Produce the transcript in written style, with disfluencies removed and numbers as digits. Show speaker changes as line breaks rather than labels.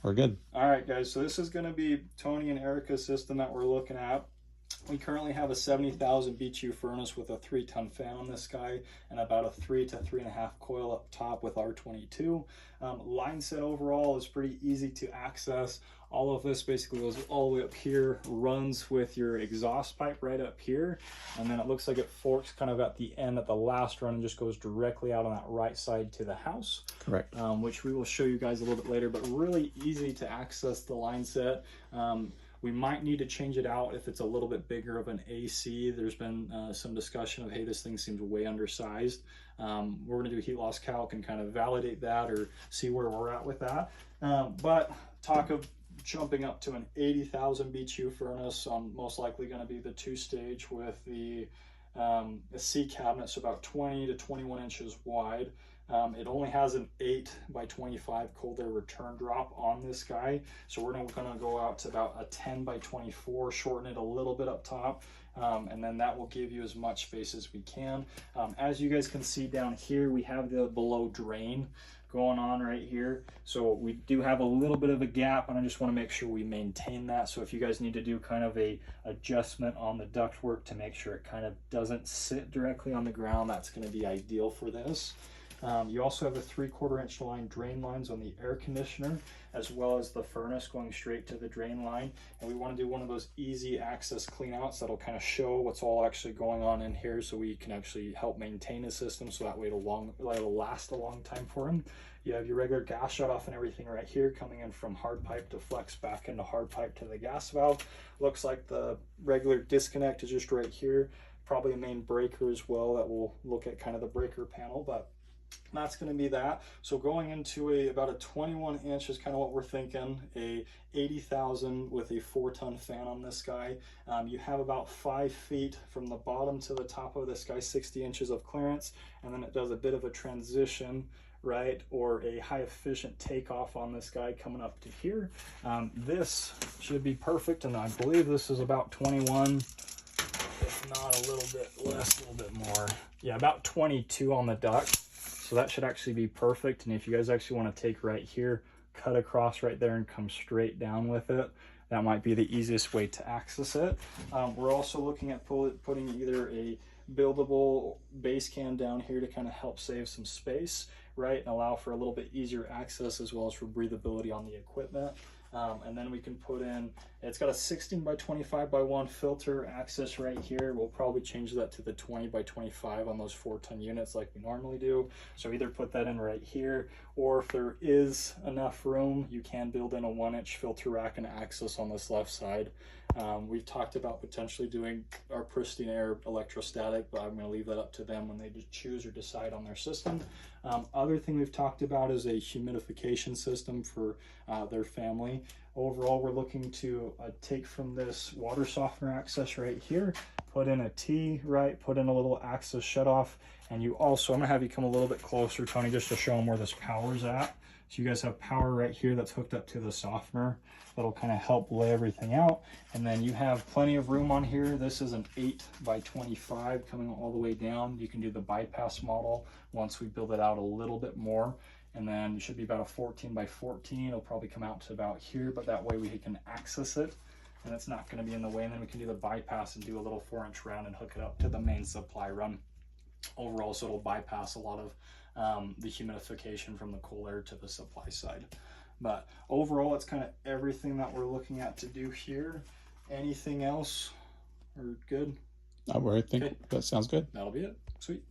We're good.
All right, guys, so this is going to be Tony and Erica's system that we're looking at. We currently have a 70,000 BTU furnace with a 3-ton fan on this guy and about a 3 to 3.5 coil up top with R22. Line set overall is pretty easy to access. All of this basically goes all the way up here, runs with your exhaust pipe right up here, and then it looks like it forks kind of at the end at the last run and just goes directly out on that right side to the house.
Correct.
Which we will show you guys a little bit later, but really easy to access the line set. We might need to change it out if it's a little bit bigger of an AC. There's been some discussion of, hey, this thing seems way undersized. We're gonna do a heat loss calc and kind of validate that or see where we're at with that. But talk of jumping up to an 80,000 BTU furnace on most likely gonna be the 2-stage with the C cabinet, so about 20 to 21 inches wide. It only has an 8 by 25 cold air return drop on this guy, so we're gonna go out to about a 10 by 24, shorten it a little bit up top, and then that will give you as much space as we can. As you guys can see down here, we have the below drain going on right here, so we do have a little bit of a gap, and I just want to make sure we maintain that. So if you guys need to do kind of a adjustment on the ductwork to make sure it kind of doesn't sit directly on the ground, that's going to be ideal for this. You also have the 3/4 inch line drain lines on the air conditioner, as well as the furnace going straight to the drain line. And we want to do one of those easy access clean outs that'll kind of show what's all actually going on in here, so we can actually help maintain the system, so that way it'll last a long time for him. You have your regular gas shut off and everything right here, coming in from hard pipe to flex back into hard pipe to the gas valve. Looks like the regular disconnect is just right here, probably a main breaker as well that we'll look at, kind of the breaker panel, but that's going to be that. So going into about a 21 inch is kind of what we're thinking, a 80,000 with a 4-ton fan on this guy. You have about 5 feet from the bottom to the top of this guy, 60 inches of clearance, and then it does a bit of a transition, right, or a high efficient takeoff on this guy coming up to here. This should be perfect, and I believe this is about 21, if not a little bit less, a little bit more. Yeah, about 22 on the duct. So that should actually be perfect. And if you guys actually want to take right here, cut across right there and come straight down with it, that might be the easiest way to access it. We're also looking at putting either a buildable base can down here to kind of help save some space, right, and allow for a little bit easier access as well as for breathability on the equipment. And then we can put in, it's got a 16 by 25 by 1 filter access right here. We'll probably change that to the 20 by 25 on those 4-ton units like we normally do. So either put that in right here, or if there is enough room, you can build in a 1-inch filter rack and access on this left side. We've talked about potentially doing our Pristine Air electrostatic, but I'm going to leave that up to them when they choose or decide on their system. Other thing we've talked about is a humidification system for their family. Overall, we're looking to take from this water softener access right here, put in a T, right, put in a little access shut off, and you also, I'm gonna have you come a little bit closer, Tony, just to show them where this power's at. So you guys have power right here that's hooked up to the softener. That'll kind of help lay everything out. And then you have plenty of room on here. This is an 8 by 25 coming all the way down. You can do the bypass model once we build it out a little bit more. And then it should be about a 14 by 14. It'll probably come out to about here, but that way we can access it and it's not going to be in the way. And then we can do the bypass and do a little 4-inch round and hook it up to the main supply run overall. So it'll bypass a lot of the humidification from the cold air to the supply side. But overall, it's kind of everything that we're looking at to do here. Anything else? Or good?
I think that sounds good.
That'll be it. Sweet.